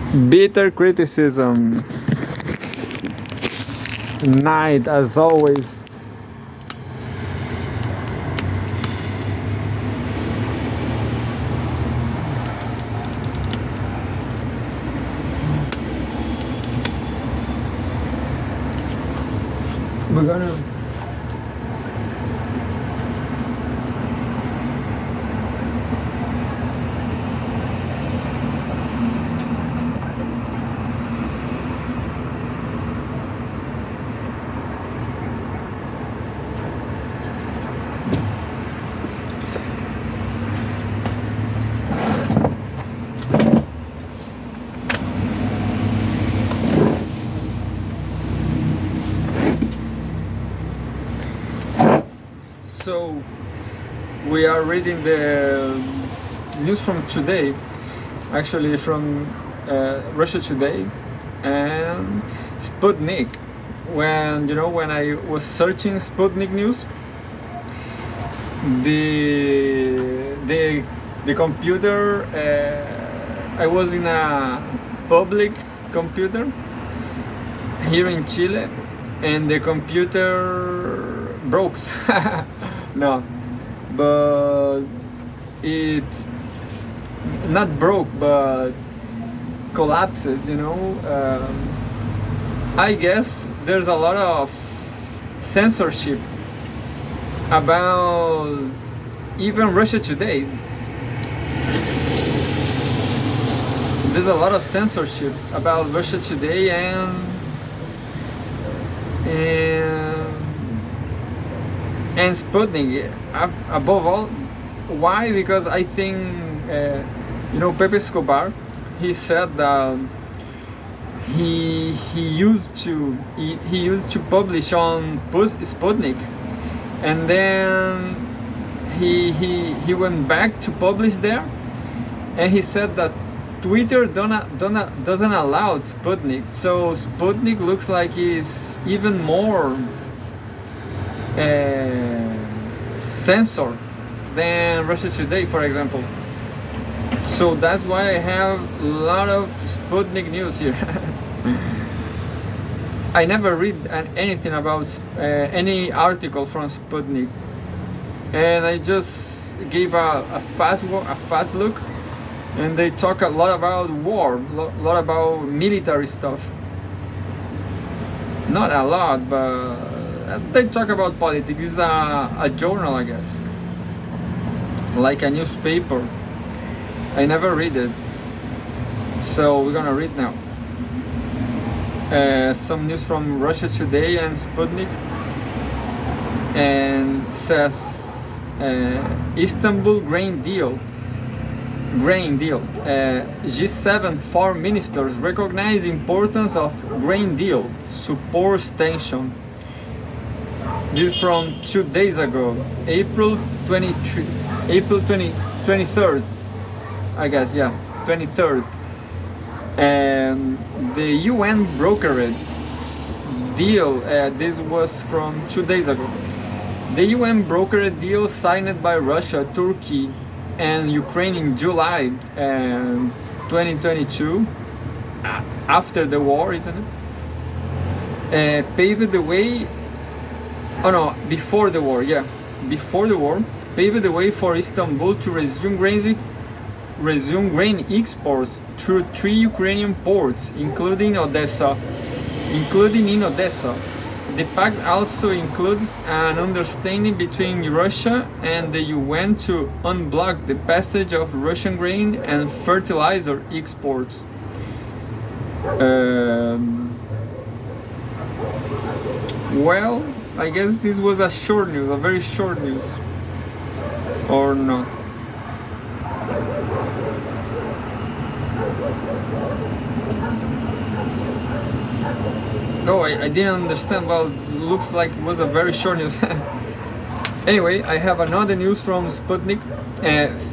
Bitter criticism. Night as always. We're gonna So we are reading the news from today, actually from Russia Today and Sputnik. When I was searching Sputnik news, the computer, I was in a public computer here in Chile, and the computer broke. No, but it not broke, but collapses. I guess there's a lot of censorship about even Russia Today. There's a lot of censorship about Russia Today and Sputnik. Above all, why? Because I think Pepe Escobar, he said that he used to publish on Sputnik, and then he went back to publish there, and he said that Twitter doesn't allow Sputnik, so Sputnik looks like it's even more censored than Russia Today, for example. So that's why I have a lot of Sputnik news here. I never read anything about any article from Sputnik, and I just gave a fast look, and they talk a lot about war, a lot about military stuff. Not a lot, but they talk about politics. It's a journal, I guess, like a newspaper. I never read it, so we're gonna read now. Some news from Russia Today and Sputnik, and says Istanbul grain deal. G7 foreign ministers recognize importance of grain deal, supports tension. This is from 2 days ago, April 23rd, I guess, yeah, 23rd. And the UN brokered deal, this was from 2 days ago. The UN brokered deal signed by Russia, Turkey, and Ukraine in July 2022, after the war, isn't it? Paved the way. Oh no, before the war, paved the way for Istanbul to resume grain exports through 3 Ukrainian ports, including in Odessa. The pact also includes an understanding between Russia and the UN to unblock the passage of Russian grain and fertilizer exports. Well, I guess this was a very short news, or not. No, I didn't understand. Well, looks like it was a very short news. Anyway, I have another news from Sputnik.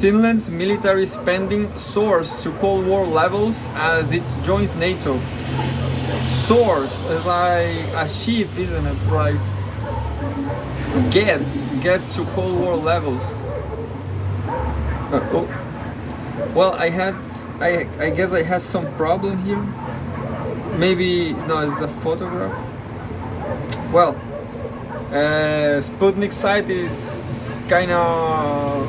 Finland's military spending soars to Cold War levels as it joins NATO. Soars is like a ship, isn't it? Right? Get to Cold War levels. Well, I guess I had some problem here. Maybe no, it's a photograph. Well, Sputnik site is kind of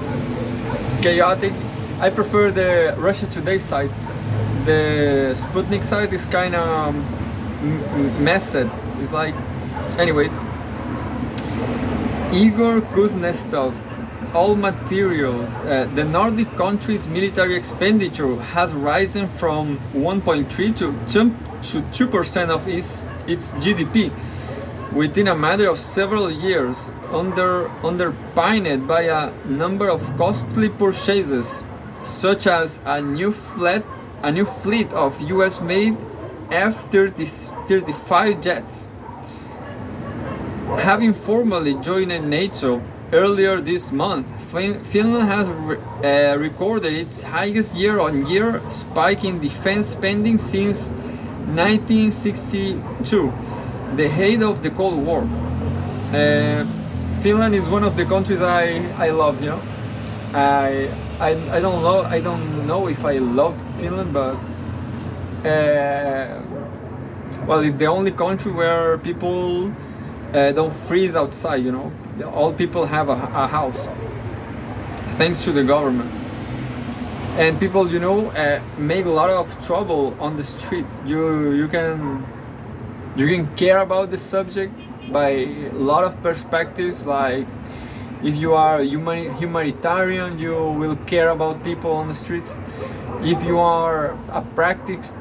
chaotic. I prefer the Russia Today site. The Sputnik site is kind of messed. It's like, anyway. Igor Kuznetsov, all materials. The Nordic countries' military expenditure has risen from 1.3 to 2% of its GDP within a matter of several years, underpinned by a number of costly purchases, such as a new fleet of US-made F-35 jets. Having formally joined NATO earlier this month, Finland has recorded its highest year-on-year spike in defense spending since 1962, the height of the Cold War. Finland is one of the countries I love. You know, I don't know if I love Finland, but well, it's the only country where people don't freeze outside. You know, all people have a house, thanks to the government. And people, you know, make a lot of trouble on the street. You can care about the subject by a lot of perspectives. Like, if you are humanitarian, you will care about people on the streets. If you are a practice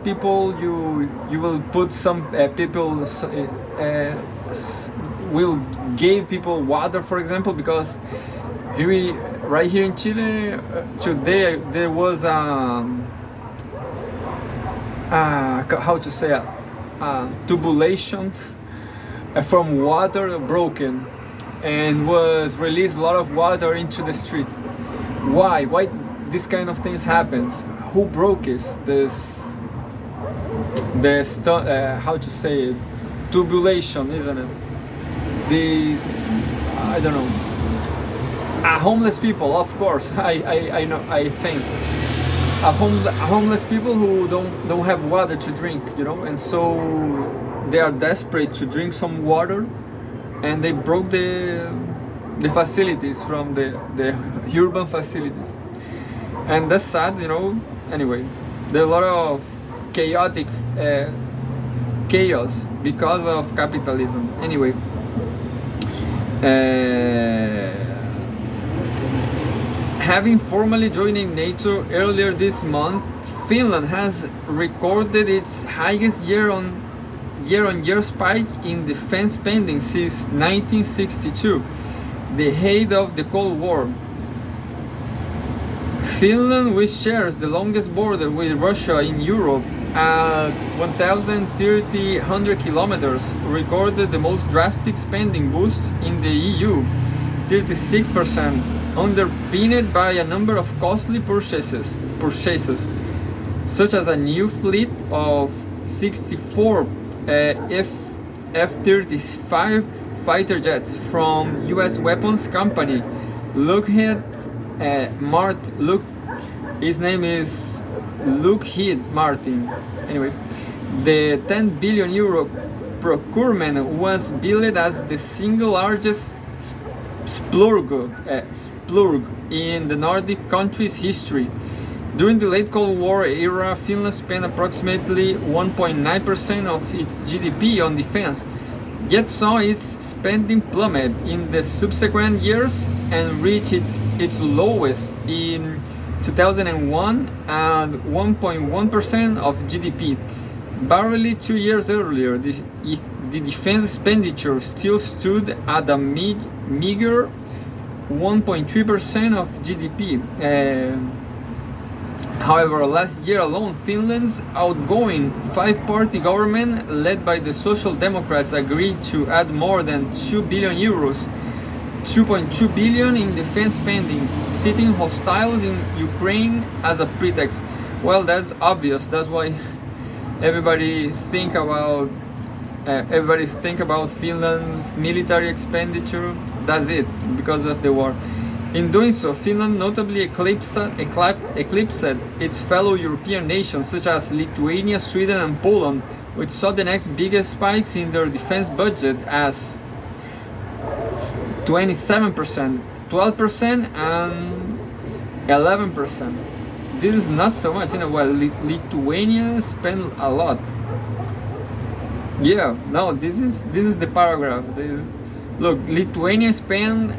people, you will put some people will give people water, for example, because right here in Chile today there was how to say a tubulation from water broken, and was released a lot of water into the streets. Why this kind of things happens? Who broke this how to say it, tubulation, isn't it? This, I don't know, homeless people, of course. I know, I think homeless people who don't have water to drink, you know, and so they are desperate to drink some water, and they broke the facilities from the urban facilities, and that's sad, you know. Anyway, there's a lot of chaotic chaos because of capitalism. Anyway, having formally joined NATO earlier this month, Finland has recorded its highest year-on-year spike in defense spending since 1962, the height of the Cold War. Finland, which shares the longest border with Russia in Europe at 1,300 kilometers, recorded the most drastic spending boost in the EU, 36%, underpinned by a number of costly purchases, such as a new fleet of 64 F-35 fighter jets from U.S. weapons company Lockheed Martin. His name is Lockheed Martin. Anyway, the 10 billion euro procurement was billed as the single largest splurge in the Nordic countries' history. During the late Cold War era, Finland spent approximately 1.9% of its GDP on defense, yet saw its spending plummet in the subsequent years and reach its lowest in 2001 at 1.1% of GDP. Barely 2 years earlier, the defense expenditure still stood at a meager 1.3% of GDP. However, last year alone, Finland's outgoing five-party government, led by the Social Democrats, agreed to add more than 2 billion euros, 2.2 billion in defense spending, citing hostiles in Ukraine as a pretext. Well, that's obvious. That's why everybody think about Finland's military expenditure. That's it, because of the war. In doing so, Finland notably eclipsed its fellow European nations such as Lithuania, Sweden and Poland, which saw the next biggest spikes in their defense budget as 27%, 12% and 11%. This is not so much, while Lithuania spent a lot. Yeah, no, this is the paragraph. Look, Lithuania spent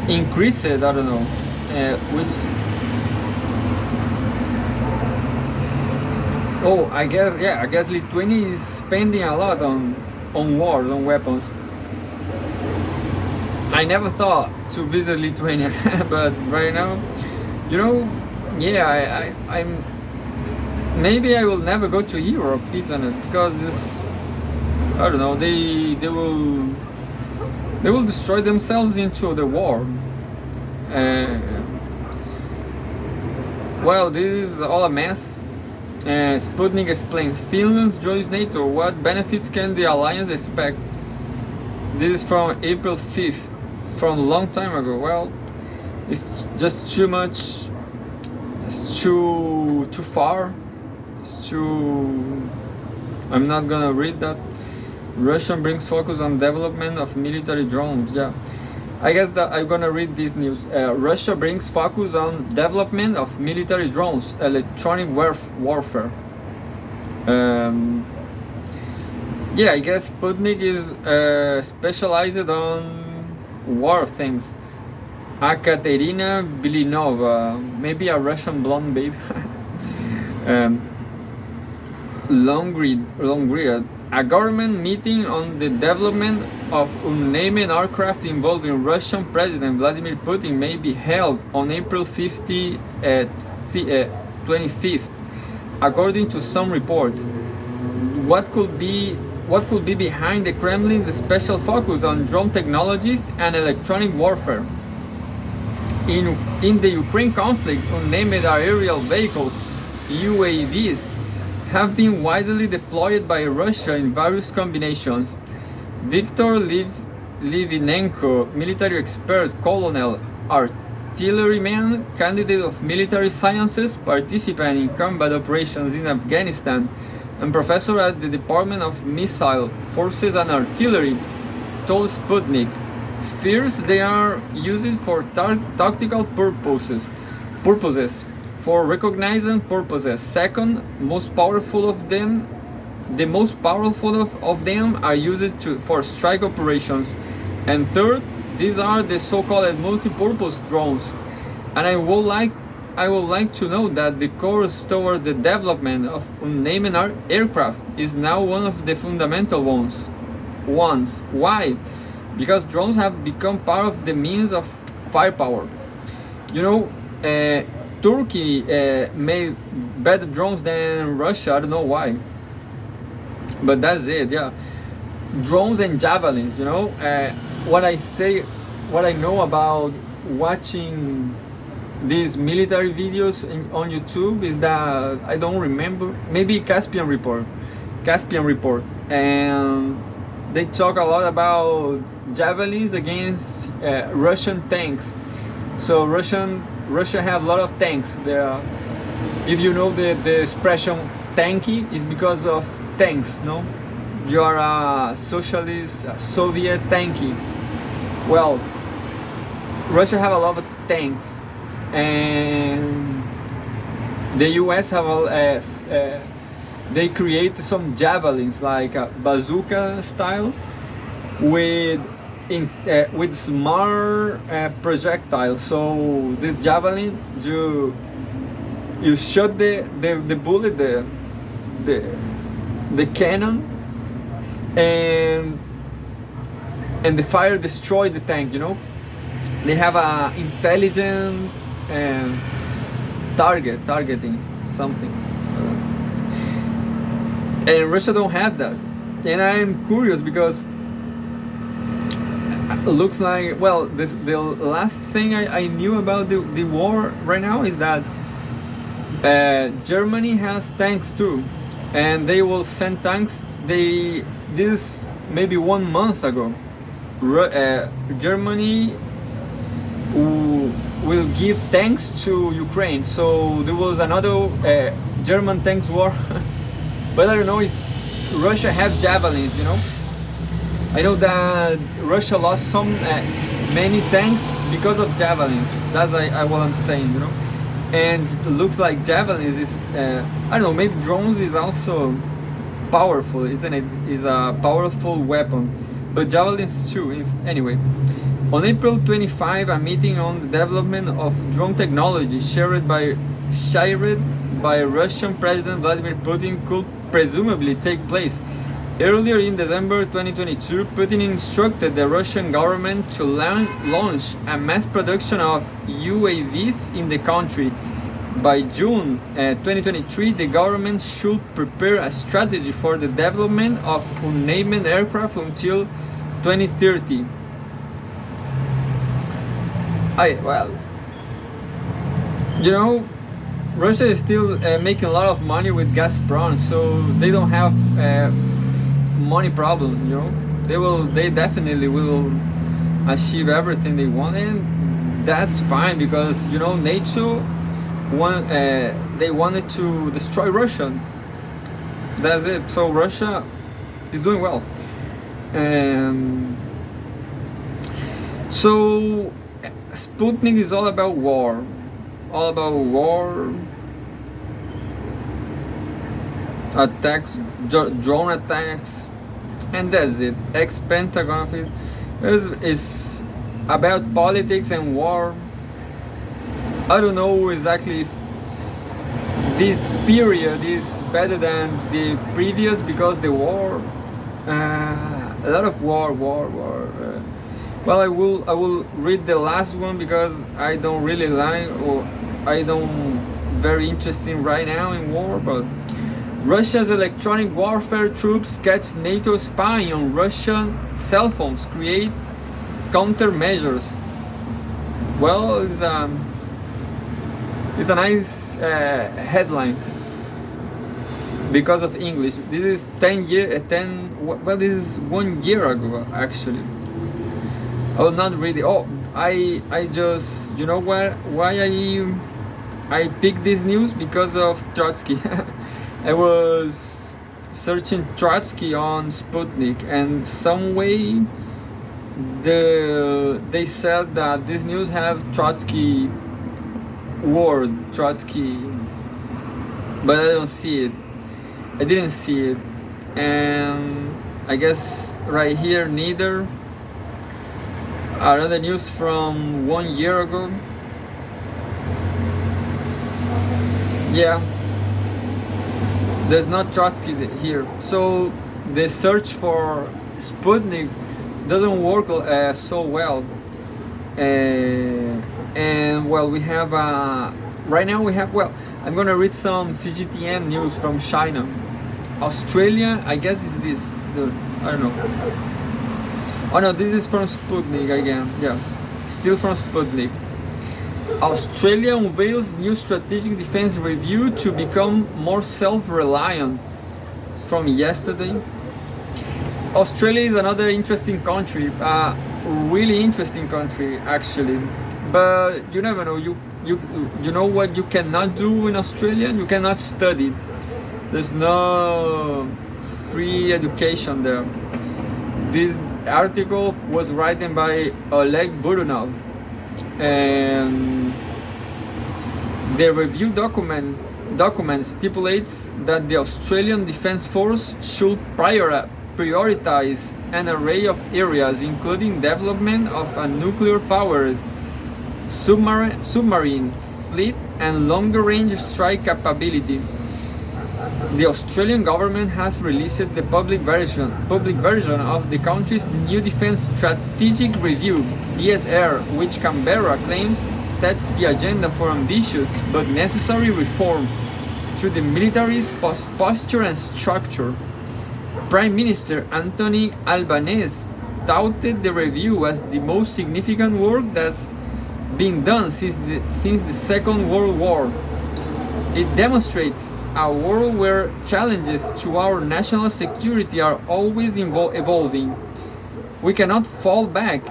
increased, I don't know, which. Oh, I guess Lithuania is spending a lot on wars, on weapons. I never thought to visit Lithuania, but right now, yeah, I'm. Maybe I will never go to Europe, isn't it? Because this, I don't know, they will destroy themselves into the war. Well, this is all a mess. Sputnik explains, Finland joins NATO. What benefits can the alliance expect? This is from April 5th, from a long time ago. Well, it's just too much. It's too far. It's too. I'm not gonna read that. Russia brings focus on development of military drones. Yeah, I guess that I'm gonna read this news. Russia brings focus on development of military drones, electronic warfare. Yeah, I guess Sputnik is specialized on war things. Katerina Bilinova, maybe a Russian blonde babe. Longread. A government meeting on the development of unnamed aircraft involving Russian President Vladimir Putin may be held on April 25th, according to some reports. What could be behind the Kremlin's special focus on drone technologies and electronic warfare? In the Ukraine conflict, unnamed aerial vehicles, UAVs, have been widely deployed by Russia in various combinations. Viktor Livinenko, military expert, colonel, artilleryman, candidate of military sciences, participant in combat operations in Afghanistan, and professor at the Department of Missile Forces and Artillery, told Sputnik, first, they are used for tactical purposes. For recognizing purposes. Second, the most powerful of them are used for strike operations. And third, these are the so-called multi-purpose drones. And I would like to know that the course towards the development of unnamed aircraft is now one of the fundamental ones. Why? Because drones have become part of the means of firepower. Turkey made better drones than Russia. I don't know why, but that's it. Yeah, drones and javelins. What I know about watching these military videos on YouTube is that I don't remember. Maybe Caspian Report, and they talk a lot about javelins against Russian tanks. So Russia have a lot of tanks. If you know the expression tanky, is because of tanks, no? You are a socialist, a Soviet tanky. Well, Russia have a lot of tanks, and the US have they create some javelins like a bazooka style with smart projectiles. So this javelin, you shot the bullet, the cannon, and the fire destroyed the tank. They have a intelligent targeting something, and Russia don't have that. And I'm curious because looks like, well, the last thing I knew about the war right now is that Germany has tanks too, and they will send tanks. This maybe 1 month ago, Germany who will give tanks to Ukraine. So there was another German tanks war, but I don't know if Russia have javelins. You know, I know that Russia lost some many tanks because of javelins. That's what I'm saying. You know, and it looks like javelins is I don't know. Maybe drones is also powerful, isn't it? Is a powerful weapon, but javelins too. Anyway. On April 25, a meeting on the development of drone technology shared by Russian President Vladimir Putin could presumably take place. Earlier in December 2022, Putin instructed the Russian government to launch a mass production of UAVs in the country. By June 2023, the government should prepare a strategy for the development of unmanned aircraft until 2030. Well, you know, Russia is still making a lot of money with Gazprom, so they don't have money problems. You know, they definitely will achieve everything they want, and that's fine because you know NATO they wanted to destroy Russia. That's it. So Russia is doing well, so. Sputnik is all about war, attacks, drone attacks, and that's it. Ex-Pentagon is about politics and war. I don't know exactly if this period is better than the previous because the war, a lot of war. Well, I will read the last one because I don't really like, or I don't very interested right now in war. But Russia's electronic warfare troops catch NATO spying on Russian cell phones, create countermeasures. Well, it's a nice headline because of English. This is 10 year. Well, this is 1 year ago actually. I will not read it. Oh, I just, you know why I picked this news? Because of Trotsky. I was searching Trotsky on Sputnik, and some way they said that this news have Trotsky word, Trotsky, but I don't see it. I didn't see it, and I guess right here neither. Another news from 1 year ago. Yeah, there's not Trotsky here. So the search for Sputnik doesn't work so well. And well, we have right now we have, well, I'm gonna read some Cgtn news from China. Australia, I guess is this. I don't know. Oh no, this is from Sputnik again. Yeah, still from Sputnik. Australia unveils new strategic defense review to become more self-reliant. It's from yesterday. Australia is another interesting country, really interesting country actually. But you never know. You know what you cannot do in Australia? You cannot study. There's no free education there. This article was written by Oleg Burunov, and the review document stipulates that the Australian Defence Force should prioritize an array of areas, including development of a nuclear-powered submarine fleet and longer-range strike capability. The Australian government has released the public version of the country's new Defence Strategic Review (DSR), which Canberra claims sets the agenda for ambitious but necessary reform to the military's posture and structure. Prime Minister Anthony Albanese touted the review as the most significant work that's been done since the Second World War. It demonstrates a world where challenges to our national security are always evolving. We cannot fall back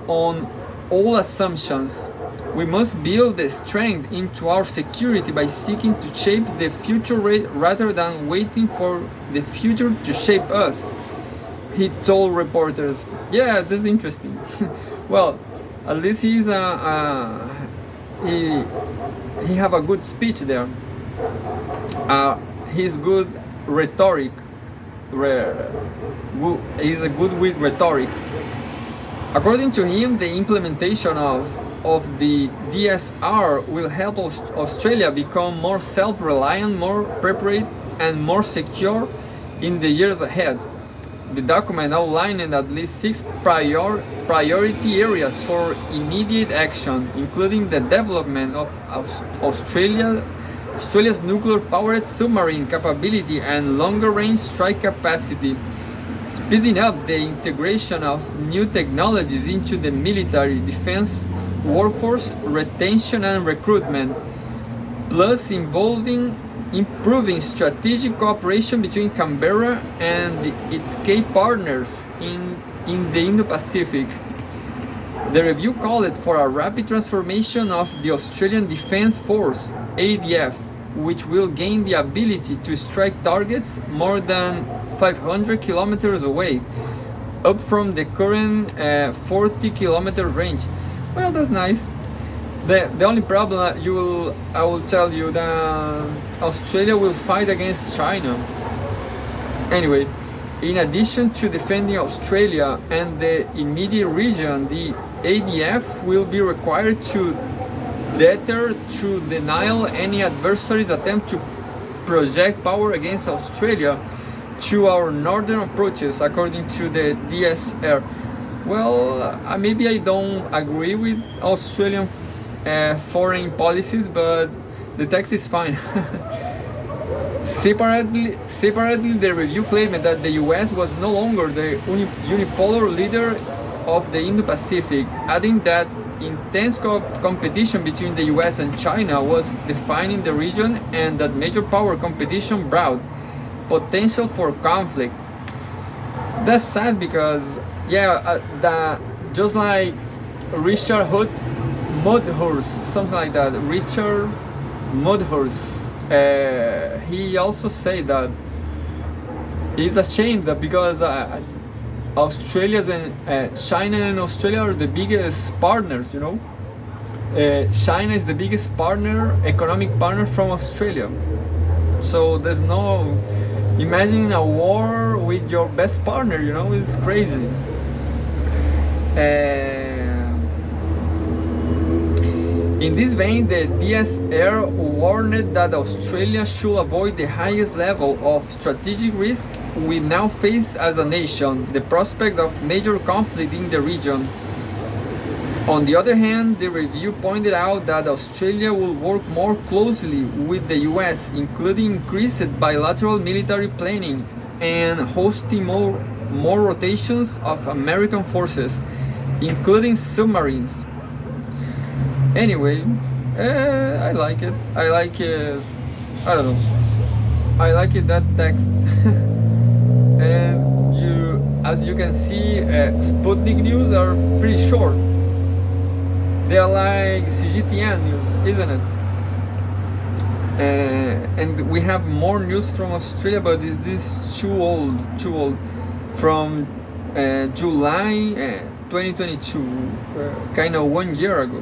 on all assumptions. We must build the strength into our security by seeking to shape the future rather than waiting for the future to shape us, he told reporters. Yeah, that's interesting. Well, at least he have a good speech there. He's good rhetoric. He's good with rhetorics. According to him, the implementation of the DSR will help Australia become more self-reliant, more prepared, and more secure in the years ahead. The document outlined at least 6 priority areas for immediate action, including the development of Australia's nuclear-powered submarine capability and longer-range strike capacity, speeding up the integration of new technologies into the military defense workforce, retention and recruitment, plus improving strategic cooperation between Canberra and its key partners in the Indo-Pacific. The review called for a rapid transformation of the Australian Defence Force, ADF, which will gain the ability to strike targets more than 500 kilometers away, up from the current 40 kilometer range. Well, that's nice. The only problem I will tell you that Australia will fight against China. Anyway, in addition to defending Australia and the immediate region, the ADF will be required to deter through denial any adversary's attempt to project power against Australia through our northern approaches, according to the DSR. Well, maybe I don't agree with Australian foreign policies, but the text is fine. Separately, the review claimed that the US was no longer the unipolar leader of the Indo-Pacific, adding that intense competition between the US and China was defining the region and that major power competition brought potential for conflict. That's sad because, just like Richard Mudhurst, something like that, Richard Mudhurst, he also said that he's ashamed that because Australia's and China and Australia are the biggest partners, China is the biggest economic partner from Australia. So there's no, imagine a war with your best partner, it's crazy. In this vein, the DSR warned that Australia should avoid the highest level of strategic risk we now face as a nation, the prospect of major conflict in the region. On the other hand, the review pointed out that Australia will work more closely with the US, including increased bilateral military planning and hosting more rotations of American forces, including submarines. Anyway, I like it. I don't know. I like it, that text. And as you can see, Sputnik news are pretty short. They are like Cgtn news, isn't it? And we have more news from Australia, but this is too old. From July 2022, kind of 1 year ago.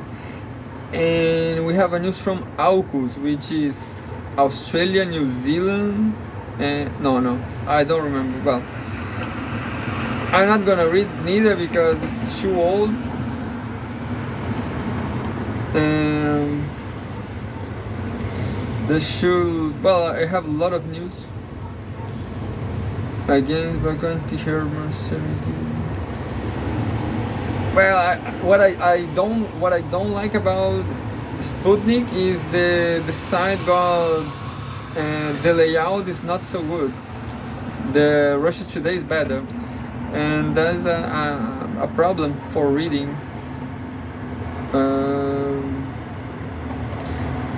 And we have a news from AUKUS, which is Australia, New Zealand. No, I don't remember. Well, I'm not gonna read neither because it's too old. I have a lot of news. Against Baganti Herman 17. Well, what I don't like about Sputnik is the site got the layout is not so good. The Russia Today is better, and that is a problem for reading.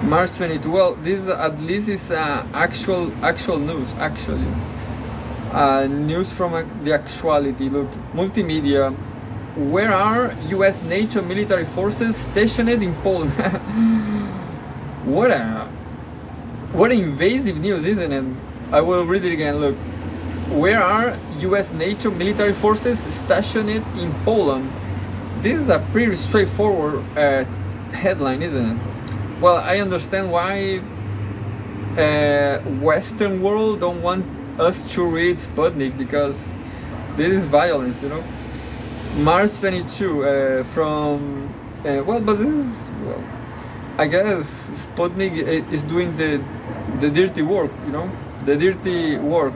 March 22. Well, this at least is actual news. Actually, news from the actuality. Look, multimedia. where are US NATO military forces stationed in Poland? What invasive news, isn't it? I will read it again. Look, where are US NATO military forces stationed in Poland? This is a pretty straightforward headline, isn't it? Well, I understand why Western world don't want us to read Sputnik, because this is violence, you know. March 22 from well, but this is, well, I guess Sputnik is doing the dirty work, you know, the dirty work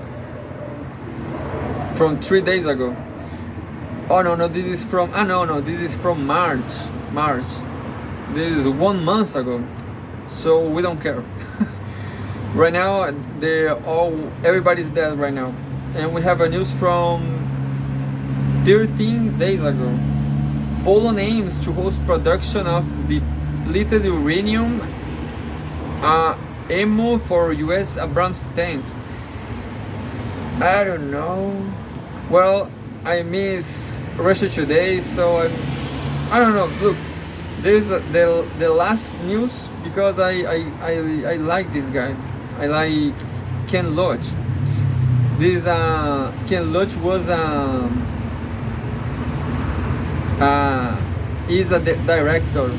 from 3 days ago. Oh no, this is from no, this is from March. This is 1 month ago, so we don't care. Right now, everybody's dead right now, and we have a news from 13 days ago. Poland aims to host production of depleted uranium ammo for US Abrams tanks. I don't know. Well, I miss Russia Today, so I don't know. Look, there's the last news, because I like this guy. I like Ken Loach. This Ken Loach was is a director,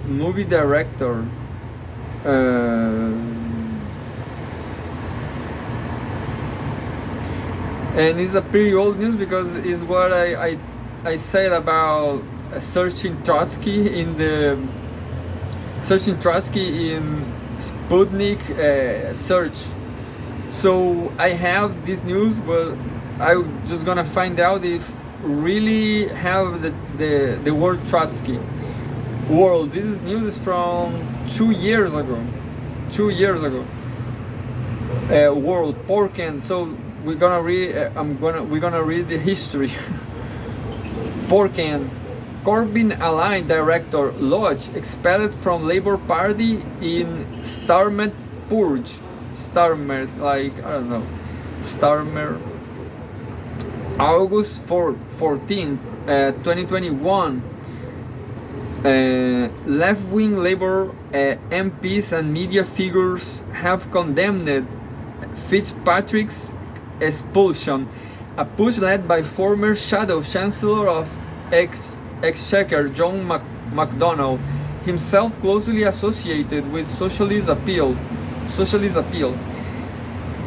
movie director, and it's a pretty old news, because it's what I said about searching Trotsky in Sputnik search. So I have this news, but I'm just gonna find out if really have the word Trotsky. World. This news is from 2 years ago. World Porken. So we're gonna read. We're gonna read the history. Porken. Corbyn ally director Lodge expelled from Labour Party in Starmer purge. Starmer, like, I don't know. Starmer. August 14th, 2021. Left-wing Labour MPs and media figures have condemned Fitzpatrick's expulsion, a push led by former Shadow Chancellor of Exchequer John MacDonald, himself closely associated with Socialist Appeal.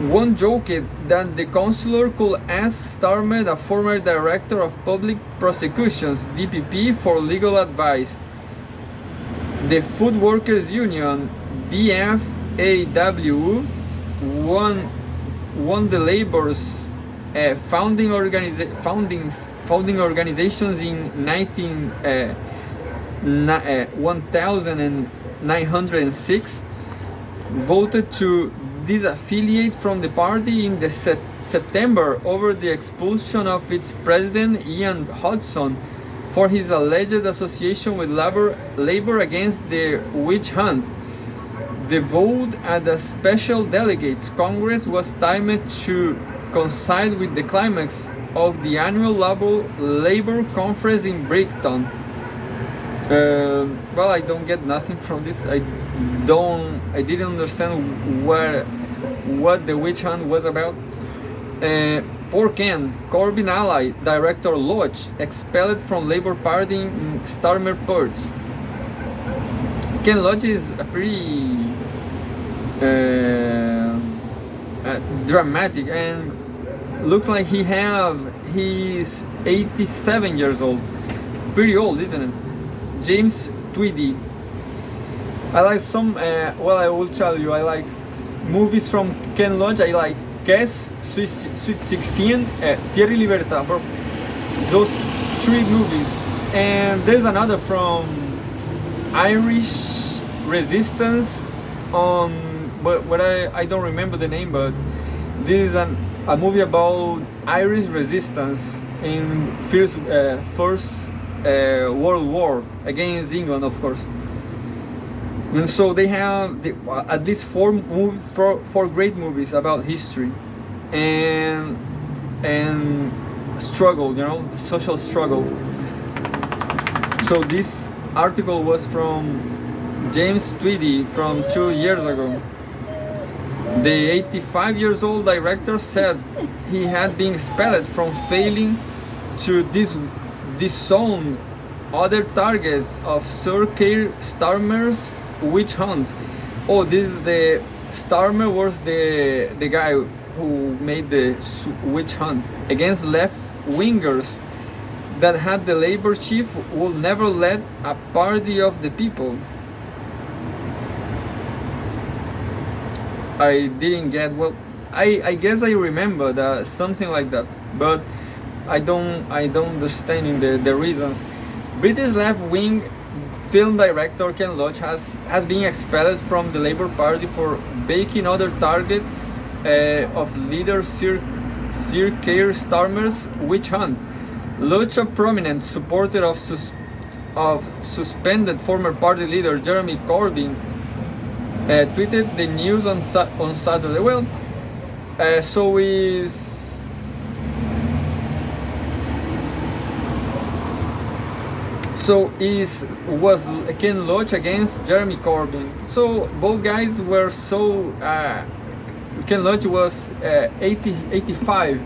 One joked that the Chancellor could ask Starmer, a former Director of Public Prosecutions (DPP), for legal advice. The Food Workers Union (BFAW) won the Labour's founding organizations in 1906, voted to disaffiliate from the party in the September over the expulsion of its president Ian Hodson for his alleged association with Labour against the witch hunt. The vote at the Special Delegates Congress was timed to coincide with the climax of the annual Labour Conference in Brighton. Well, I don't get nothing from this. I didn't understand what the witch hunt was about. Porken, Corbyn ally director Lodge expelled from Labour Party in Starmer purge. Ken Lodge is a pretty dramatic, and looks like he's 87 years old. Pretty old, isn't it? James Tweedy. I like some, well, I will tell you, I like movies from Ken Loach. I like Guess, Sweet 16, Thierry Libertad, bro. Those 3 movies. And there's another from Irish Resistance on, but I don't remember the name, but this is a movie about Irish resistance in First World War against England, of course. And so they have at least 4 great movies about history. and struggle, you know, social struggle. So this article was from James Tweedy from 2 years ago. The 85 years old director said he had been expelled from failing to disown other targets of Sir Keir Starmer's witch hunt. Oh, this is the Starmer was the guy who made the witch hunt against left-wingers that had the Labour chief would never let a party of the people. I didn't get, well, I guess I remember that something like that, but I don't understand the reasons. British left-wing film director Ken Loach has been expelled from the Labour Party for backing other targets of leader Sir Keir Starmer's witch hunt. Loach, a prominent supporter of suspended former party leader Jeremy Corbyn, tweeted the news on Saturday. Well, so was Ken Loach against Jeremy Corbyn. So both guys were so. Ken Loach was 85,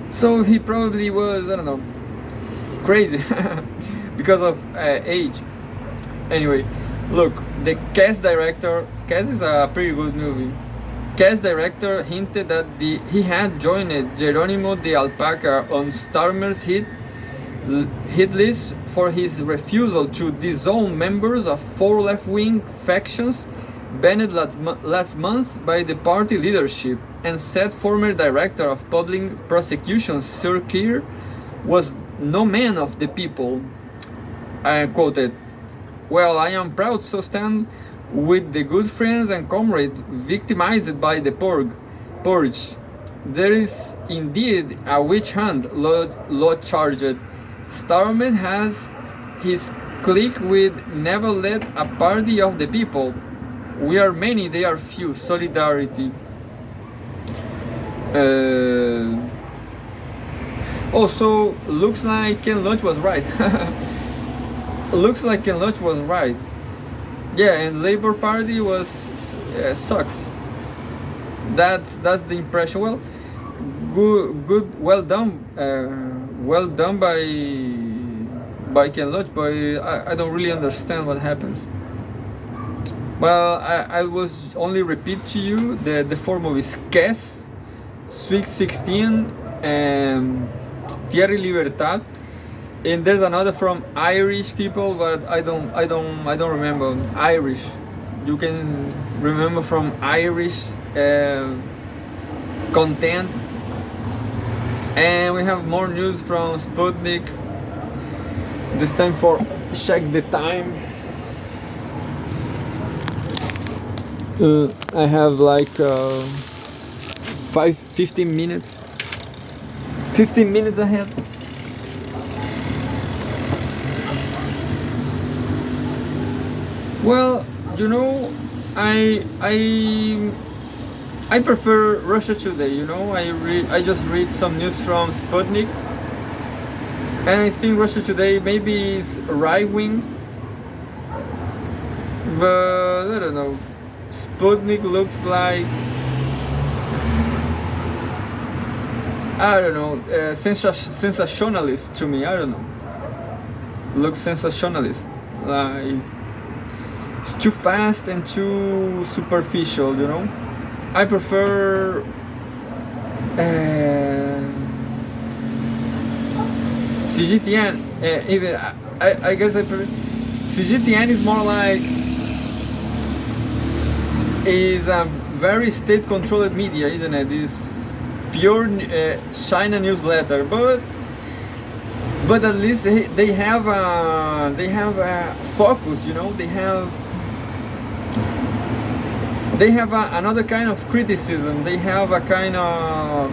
so he probably was, I don't know, crazy because of age. Anyway, look, the cast director. Cast is a pretty good movie. Cast director hinted that he had joined Geronimo the Alpaca on Starmer's hit list for his refusal to disown members of 4 left-wing factions banned last month by the party leadership, and said former director of public prosecutions Sir Keir was no man of the people. I quoted, "Well, I am proud to stand with the good friends and comrades victimized by the purge. There is indeed a witch hunt," Loach charged. "Starmer has his clique with never led a party of the people. We are many, they are few. Solidarity." Also, looks like Ken Loach was right. Looks like Ken Loach was right. Yeah, and Labour Party was sucks. That's the impression. Well, good, well done by Ken Loach, but I don't really understand what happens. Well, I was only repeat to you the 4 movies: Kes, Sweet 16, and Tierra y Libertad. And there's another from Irish people, but I don't remember Irish. You can remember from Irish content. And we have more news from Sputnik. This time for check the time. I have like 15 minutes. 15 minutes ahead. Well, you know, I prefer Russia Today. You know, I just read some news from Sputnik, and I think Russia Today maybe is right wing, but I don't know. Sputnik looks like, I don't know, sensationalist to me. I don't know. Looks sensationalist. Like, it's too fast and too superficial, you know. I prefer Cgtn. Even I guess I prefer Cgtn is more like, is a very state-controlled media, isn't it? It's pure China newsletter, but at least they have a focus, you know. They have another kind of criticism. They have a kind of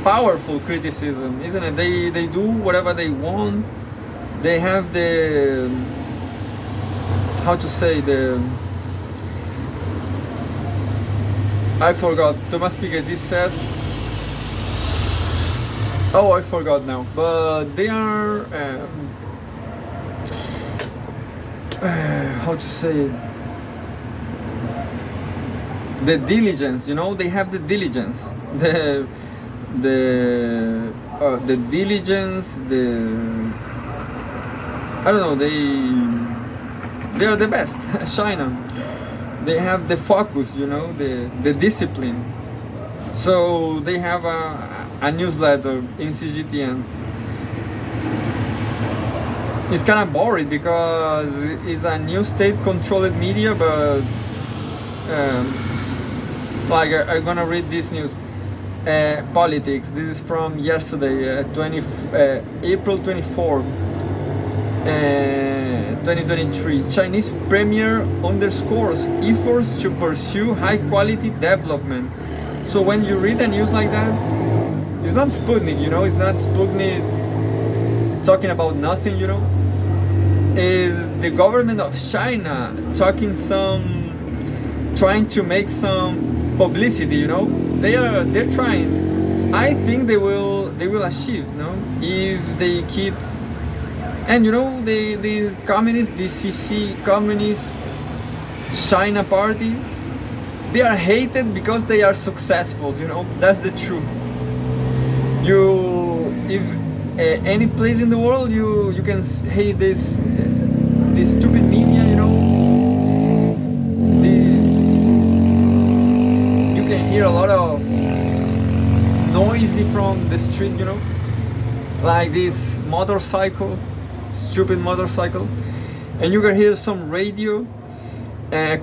powerful criticism, isn't it? They do whatever they want. They have the, how to say, the, I forgot. Thomas Piketty said Oh, I forgot now, but they are how to say it, the diligence, you know, they have the diligence, the diligence, I don't know, they are the best. China, they have the focus, you know, the discipline. So they have a newsletter in Cgtn. It's kind of boring because it's a new state-controlled media, but like I'm gonna read this news. Politics. This is from yesterday, April 24, 2023. Chinese premier underscores efforts to pursue high-quality development. So when you read a news like that, it's not Sputnik, you know. It's not Sputnik talking about nothing, you know. Is the government of China trying to make some publicity, you know. They're trying. I think they will achieve, you know, if they keep. And you know, the communist, the CC communist China party, they are hated because they are successful, you know. That's the truth. If any place in the world you can hate this stupid media, you know. You can hear a lot of noisy from the street, you know, like this motorcycle, stupid motorcycle, and you can hear some radio,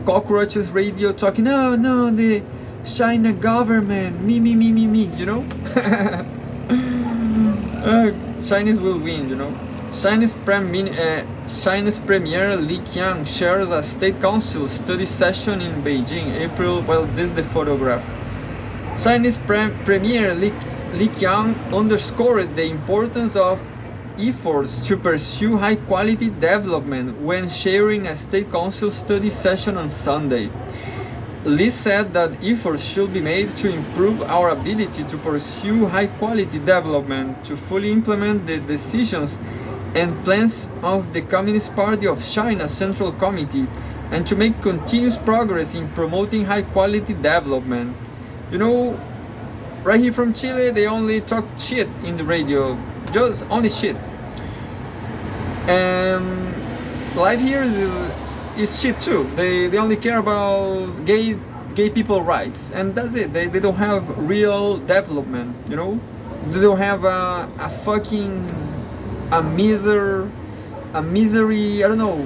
cockroaches radio talking, no, the China government, me, you know. Chinese will win, you know. Chinese Premier Li Qiang shares a State Council study session in Beijing, April. Well, this is the photograph. Chinese Premier Li Qiang underscored the importance of efforts to pursue high-quality development when sharing a State Council study session on Sunday. Li said that efforts should be made to improve our ability to pursue high-quality development, to fully implement the decisions and plans of the Communist Party of China Central Committee, and to make continuous progress in promoting high-quality development. You know, right here from Chile, they only talk shit in the radio, just only shit. And life here is shit too. They only care about gay people rights, and that's it. They don't have real development, you know. They don't have a misery, I don't know,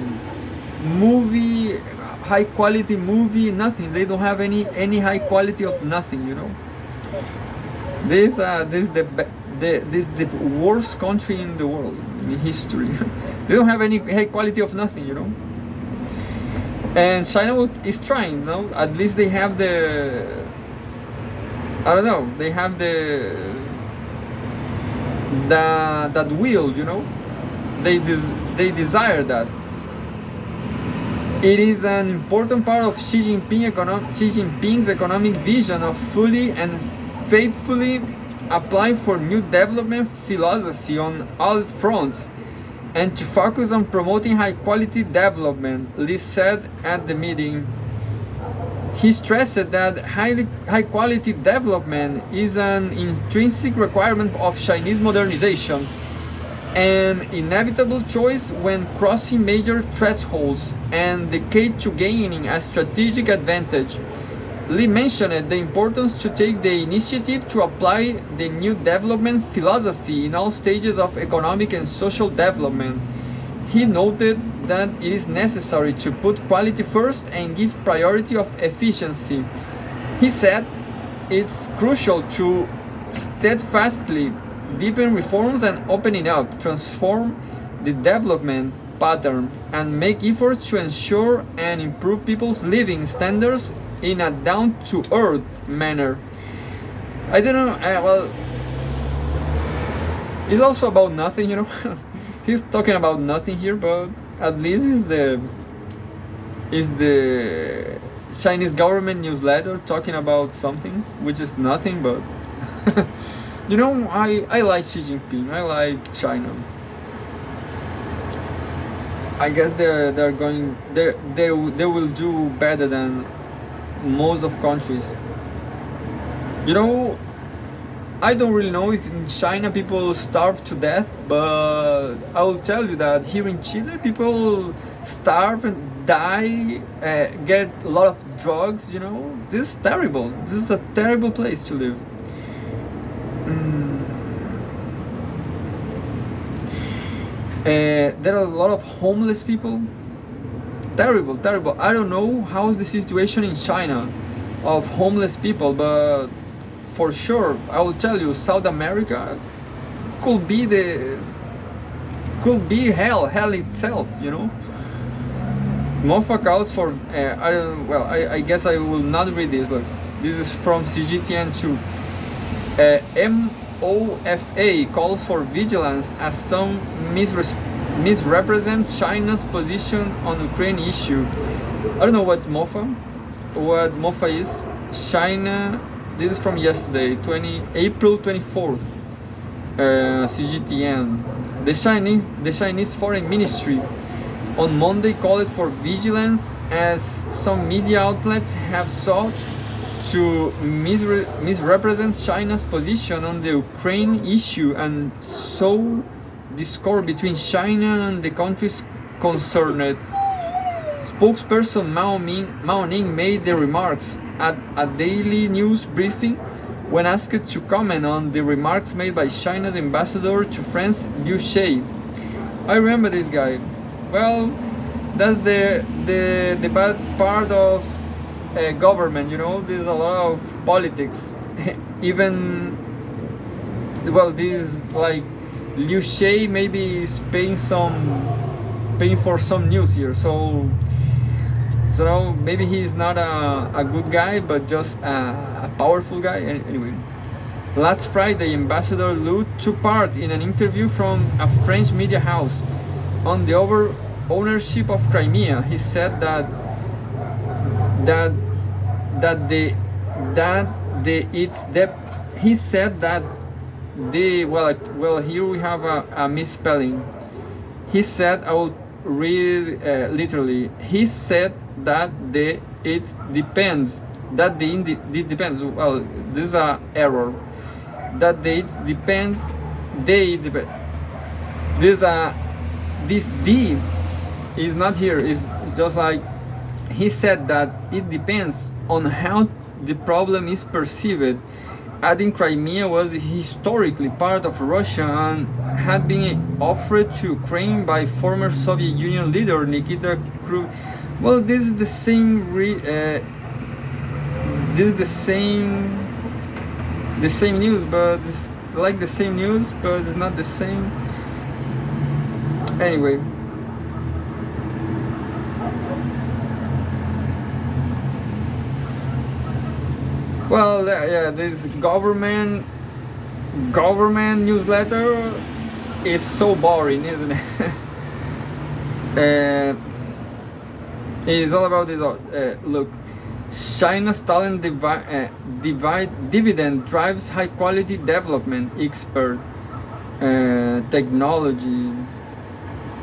movie, high quality movie, nothing. They don't have any high quality of nothing, you know. This is the worst country in the world in history. They don't have any high quality of nothing, you know. And China is trying, you know. At least they have they have that will, you know. They desire that. It is an important part of Xi Jinping's economic vision of fully and faithfully apply for new development philosophy on all fronts, and to focus on promoting high-quality development, Li said at the meeting. He stressed that high-quality development is an intrinsic requirement of Chinese modernization, an inevitable choice when crossing major thresholds, and the key to gaining a strategic advantage. Li mentioned the importance to take the initiative to apply the new development philosophy in all stages of economic and social development. He noted that it is necessary to put quality first and give priority of efficiency. He said it's crucial to steadfastly deepen reforms and opening up, transform the development pattern, and make efforts to ensure and improve people's living standards in a down-to-earth manner. I don't know, well, it's also about nothing, you know. He's talking about nothing here, but at least is the Chinese government newsletter talking about something, which is nothing, but You know, I like Xi Jinping. I like China. I guess they're going they will do better than most of countries. You know, I don't really know if in China people starve to death, but I will tell you that here in Chile people starve and die, get a lot of drugs. You know, this is terrible. This is a terrible place to live. There are a lot of homeless people. Terrible, terrible. I don't know how's the situation in China of homeless people, but for sure, I will tell you, South America could be hell itself. You know. Mofa calls for I don't well I guess I will not read this. Look, this is from Cgtn 2. MOFA calls for vigilance as some misrepresent China's position on Ukraine issue. I don't know what's MOFA. What MOFA is? China. This is from yesterday, April 24th. Cgtn. The Chinese Foreign Ministry on Monday called for vigilance as some media outlets have sought to misrepresent China's position on the Ukraine issue and sow discord between China and the countries concerned. Spokesperson Mao Ning made the remarks at a daily news briefing when asked to comment on the remarks made by China's ambassador to France, Liu Xie. I remember this guy. Well, that's the bad part of government, you know. There's a lot of politics. Even, well, this like Liu Xie maybe is paying for some news here, so maybe he's not a good guy, but just a powerful guy. Anyway, last Friday, Ambassador Liu took part in an interview from a French media house on the ownership of Crimea. He said that here we have a misspelling. He said, I will read literally. He said that it depends. It depends. Well, this is an error. That it depends. This D is not here. It's just like he said that it depends on how the problem is perceived. Adding Crimea was historically part of Russia and had been offered to Ukraine by former Soviet Union leader Nikita Khrushchev. Well, this is the same. The same news, but it's like the same news, but it's not the same. Anyway. Well, yeah, this government newsletter is so boring, isn't it? It's all about this. Look, China's talent dividend drives high quality development. Expert technology.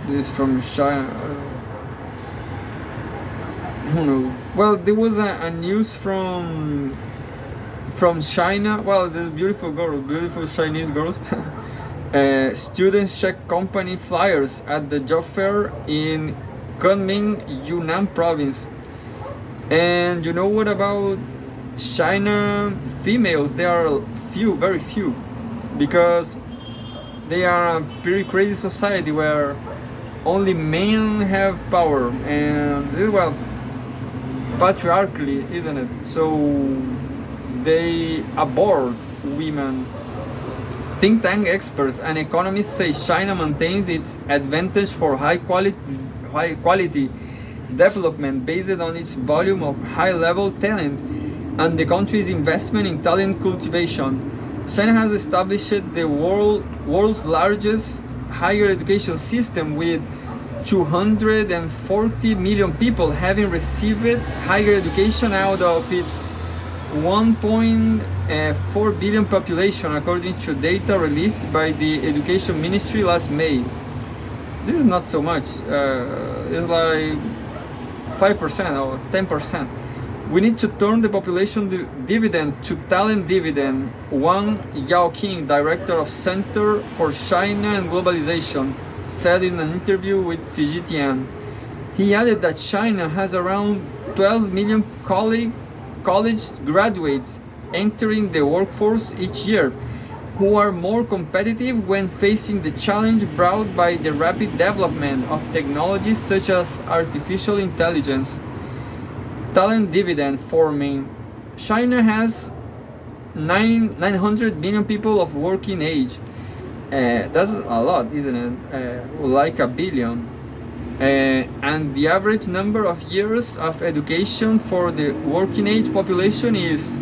This from China. Who knows? Well, there was a news from China. Well, there's beautiful Chinese girls. Students check company flyers at the job fair in Kunming, Yunnan province. And you know what about China females? They are very few, because they are a pretty crazy society where only men have power, and well, patriarchally, isn't it? So they abhor women. Think tank experts and economists say China maintains its advantage for high quality development based on its volume of high-level talent and the country's investment in talent cultivation. China has established the world's largest higher education system, with 240 million people having received higher education out of its 1.4 billion population, according to data released by the Education Ministry last May. This is not so much. It's like 5% or 10%. We need to turn the population dividend to talent dividend. Wang Yaoqing, director of Center for China and Globalization, said in an interview with Cgtn. He added that China has around 12 million college graduates entering the workforce each year, who are more competitive when facing the challenge brought by the rapid development of technologies such as artificial intelligence. Talent dividend forming. China has 900 million people of working age. That's a lot, isn't it? Like a billion. And the average number of years of education for the working age population is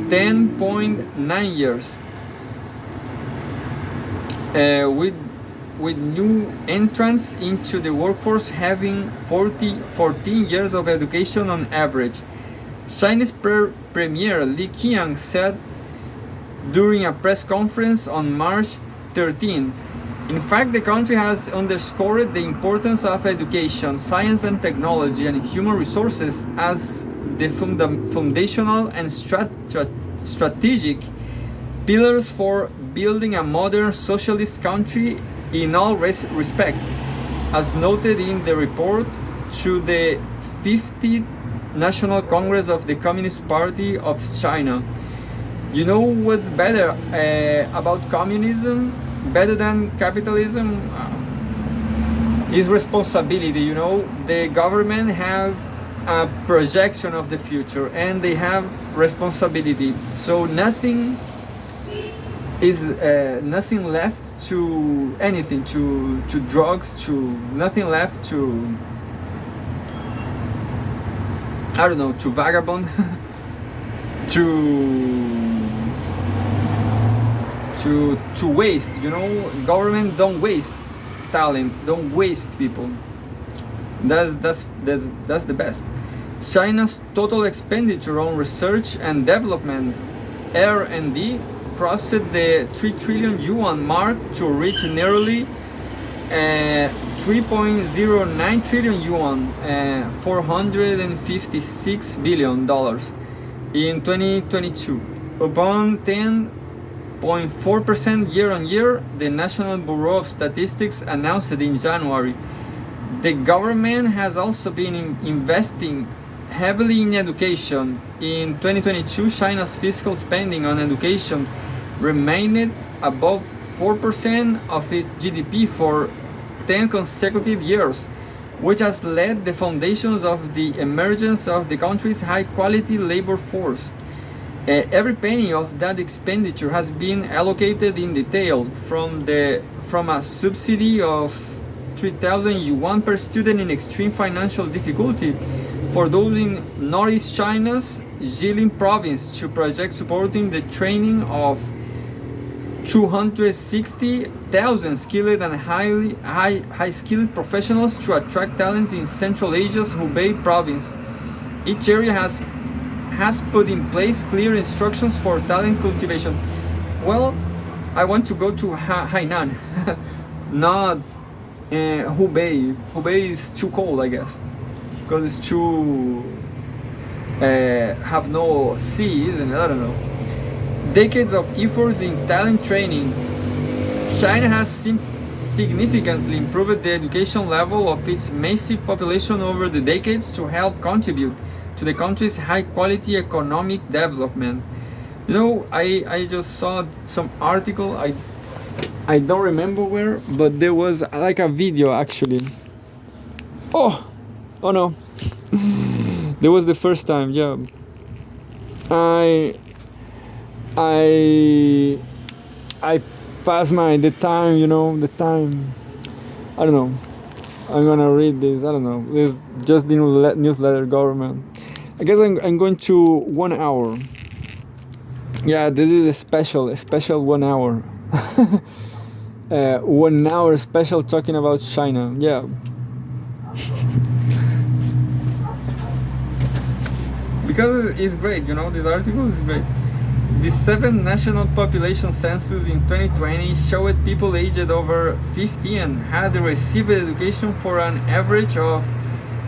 10.9 years. With new entrants into the workforce having 14 years of education on average. Chinese Premier Li Qiang said during a press conference on March 13. In fact, the country has underscored the importance of education, science and technology, and human resources as the foundational and strategic pillars for building a modern socialist country in all respects, as noted in the report to the 50th National Congress of the Communist Party of China. You know what's better about communism, better than capitalism? Is responsibility. You know, the government have a projection of the future and they have responsibility. So nothing is nothing left to anything, to drugs, to nothing left to, I don't know, to vagabond, to waste. You know, government don't waste talent, don't waste people. That's the best. China's total expenditure on research and development, R&D, crossed the 3 trillion yuan mark to reach nearly 3.09 trillion yuan, $456 billion in 2022, upon 10.4% year on year, the National Bureau of Statistics announced in January. The government has also been investing heavily in education. In 2022, China's fiscal spending on education remained above 4% of its GDP for 10 consecutive years, which has led the foundations of the emergence of the country's high-quality labor force. Every penny of that expenditure has been allocated in detail, from a subsidy of 3,000 yuan per student in extreme financial difficulty for those in Northeast China's Jilin province to projects supporting the training of 260,000 skilled and high-skilled professionals to attract talents in Central Asia's Hubei province. Each area has put in place clear instructions for talent cultivation. Well, I want to go to Hainan, not Hubei. Hubei is too cold, I guess, because it's too have no sea, isn't it? I don't know. Decades of efforts in talent training. China has significantly improved the education level of its massive population over the decades to help contribute to the country's high-quality economic development. You know, I just saw some article, I don't remember where, but there was like a video actually. Oh no. There was the first time, yeah. I passed the time, you know, the time. I don't know. I'm gonna read this. I don't know. This just the newsletter government. I guess I'm going to 1 hour. Yeah, this is a special 1 hour. 1 hour special talking about China. Yeah. because it's great, you know, this article is great. The 7th national population census in 2020 showed people aged over 15 had received education for an average of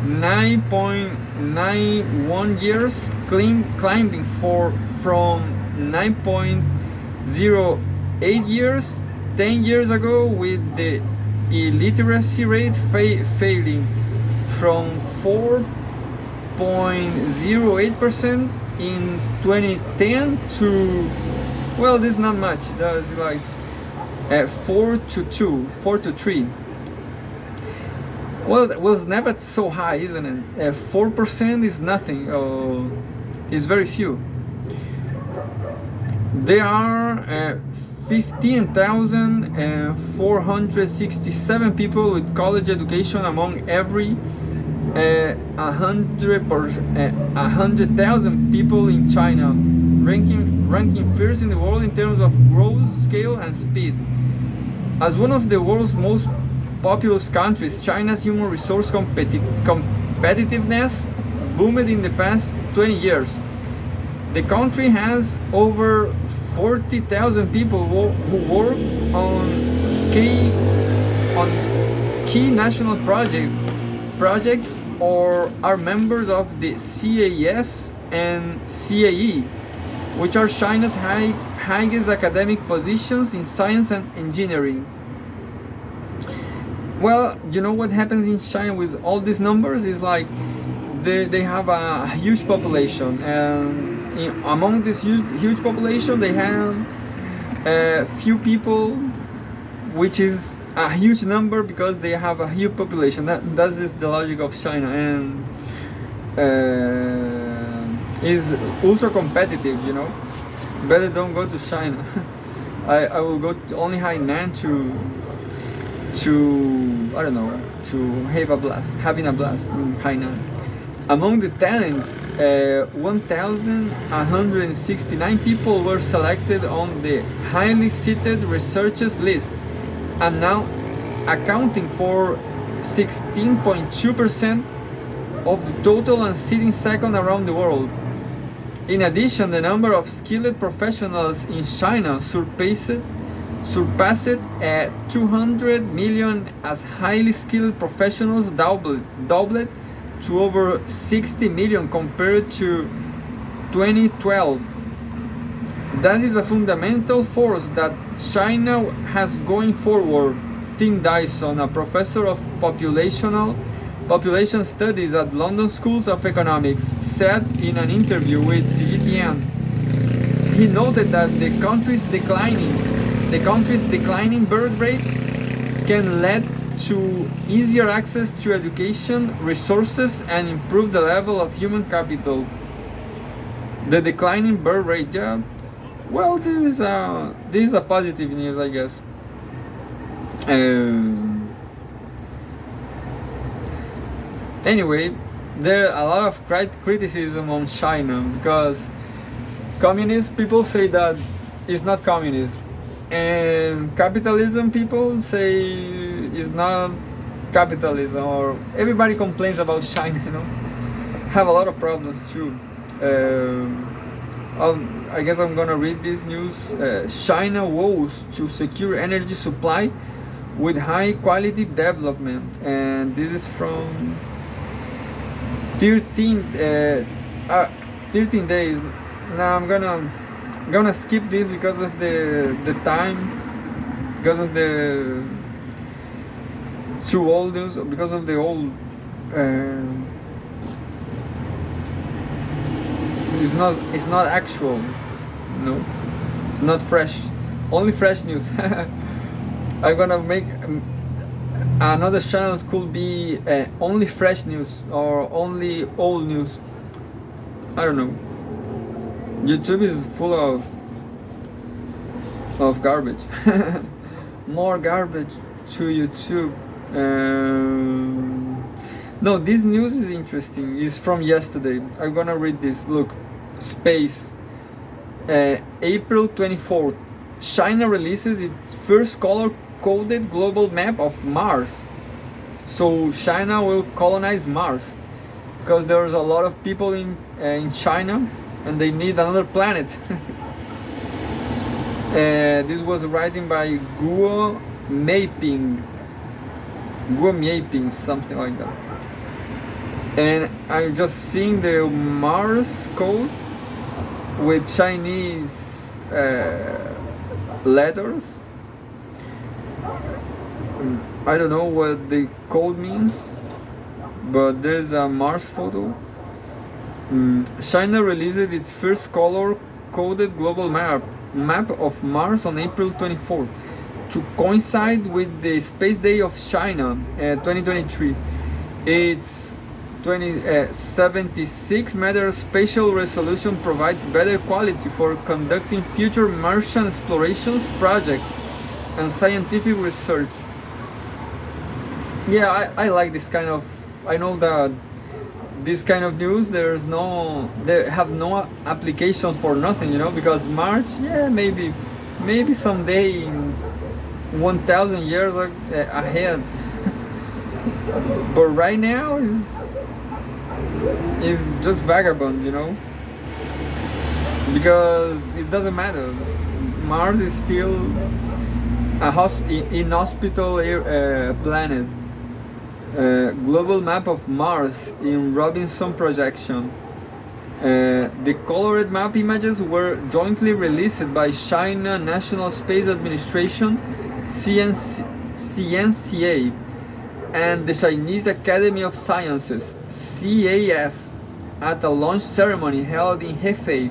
9.91 years, climbing from 9.08 years 10 years ago, with the illiteracy rate failing from 4.08% in 2010 to, well, this is not much, that's like 4 to 3. Well, it was never so high, isn't it? 4% is nothing, it's very few. There are 15,467 people with college education among every 100,000 people in China, ranking first in the world in terms of growth, scale, and speed. As one of the world's most populous countries, China's human resource competitiveness boomed in the past 20 years. The country has over 40,000 people who work on key national projects or are members of the CAS and CAE, which are China's highest academic positions in science and engineering. Well, you know what happens in China with all these numbers is like they have a huge population, and among this huge population they have few people, which is a huge number because they have a huge population. That is the logic of China, and is ultra competitive, you know. Better don't go to China. I will go to only Hainan to I don't know, to having a blast in Hainan. Among the talents, 1,169 people were selected on the highly cited researchers list, and now accounting for 16.2% of the total and sitting second around the world. In addition, the number of skilled professionals in China surpassed 200 million, as highly skilled professionals doubled to over 60 million compared to 2012. That is a fundamental force that China has going forward, Tim Dyson, a professor of population studies at London School of Economics, said in an interview with Cgtn. He noted that the country's declining birth rate can lead to easier access to education, resources, and improve the level of human capital. The declining birth rate, yeah. Well, this is a positive news, I guess. Anyway, there are a lot of criticism on China because communist people say that it's not communist, and capitalism people say it's not capitalism, or everybody complains about China, you know. Have a lot of problems too. I guess I'm gonna read this news. China woes to secure energy supply with high quality development, and this is from 13 days. Now I'm gonna skip this because of the time, because of the too old news, because of the old. It's not actual. No, it's not fresh. Only fresh news. I'm gonna make another channel. Could be only fresh news or only old news. I don't know. YouTube is full of garbage. More garbage to YouTube. No, this news is interesting. It's from yesterday. I'm gonna read this. Look, space. April 24th, China releases its first color-coded global map of Mars. So China will colonize Mars. because there's a lot of people in China, and they need another planet. This was writing by Guo Mapping, something like that. And I'm just seeing the Mars code with Chinese letters. I don't know what the code means, but there's a Mars photo. China released its first color-coded global map of Mars on April 24th to coincide with the Space Day of China 2023. Its 76 meter spatial resolution provides better quality for conducting future Martian explorations projects and scientific research. Yeah, I like this kind of. I know that this kind of news, they have no applications for nothing, because March, yeah, maybe someday in 1,000 years ahead. But right now is just vagabond, because it doesn't matter. Mars is still a inhospitable planet. Global map of Mars in Robinson projection. The colored map images were jointly released by China National Space Administration CNCA and the Chinese Academy of Sciences CAS at a launch ceremony held in Hefei,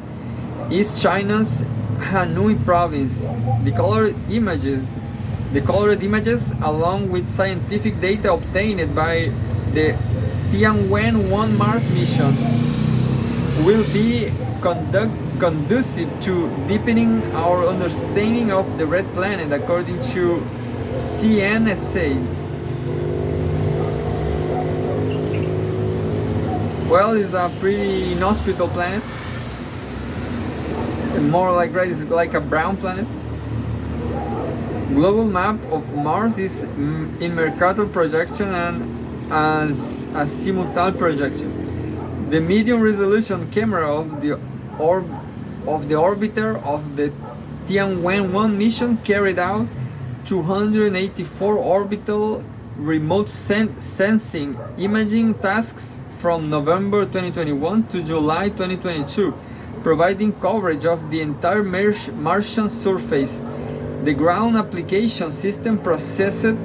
East China's Anhui province. The colored images, along with scientific data obtained by the Tianwen-1 Mars mission, will be conducive to deepening our understanding of the red planet, according to CNSA. Well, it's a pretty inhospitable planet. More like red, it's like a brown planet. Global map of Mars is in Mercator projection and as a simultaneous projection. The medium resolution camera of the orbiter of the Tianwen-1 mission carried out 284 orbital remote sensing imaging tasks from November 2021 to July 2022, providing coverage of the entire Martian surface. The ground application system processed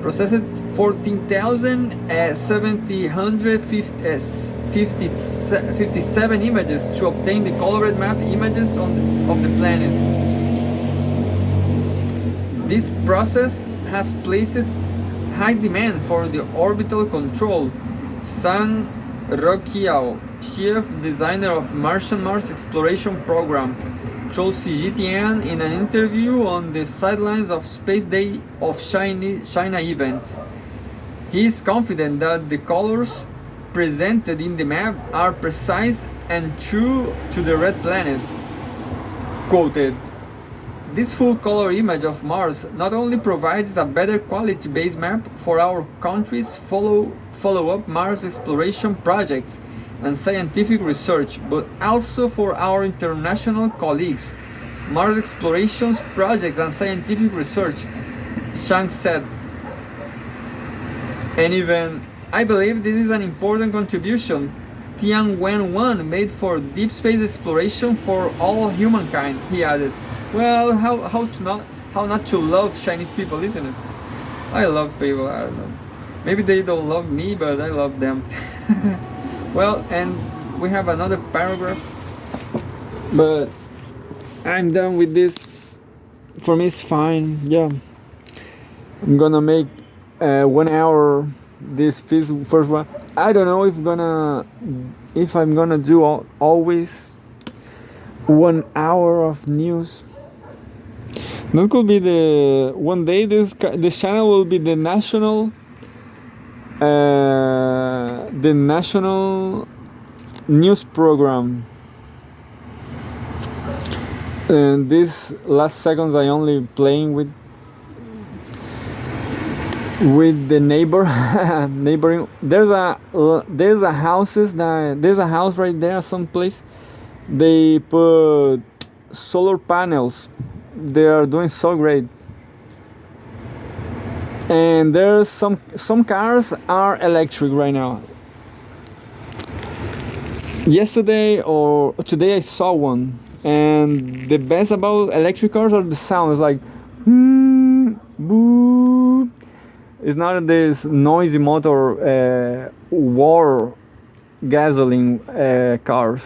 14,757 images to obtain the colored map images of the planet. This process has placed high demand for the orbital control. Sang Roqiao, chief designer of Martian Mars exploration program, told Cgtn in an interview on the sidelines of Space Day of China events. He is confident that the colors presented in the map are precise and true to the red planet. Quoted, "This full color image of Mars not only provides a better quality base map for our country's follow-up Mars exploration projects and scientific research, but also for our international colleagues, Mars explorations projects and scientific research," Shang said. And even, "I believe this is an important contribution Tianwen-1 made for deep space exploration for all humankind," he added. Well, how not to love Chinese people, isn't it? I love people, I don't know. Maybe they don't love me, but I love them. Well, and we have another paragraph, but I'm done with this. For me, it's fine. Yeah, I'm gonna make 1 hour this first one. I don't know if I'm gonna do always 1 hour of news. That could be one day. This channel will be the national news program, and these last seconds I only playing with with the neighboring. There's a house right there someplace. They put solar panels. They are doing so great. And there's some cars are electric right now. Yesterday or today I saw one, and the best about electric cars are the sounds like boo. It's not this noisy motor war gasoline cars.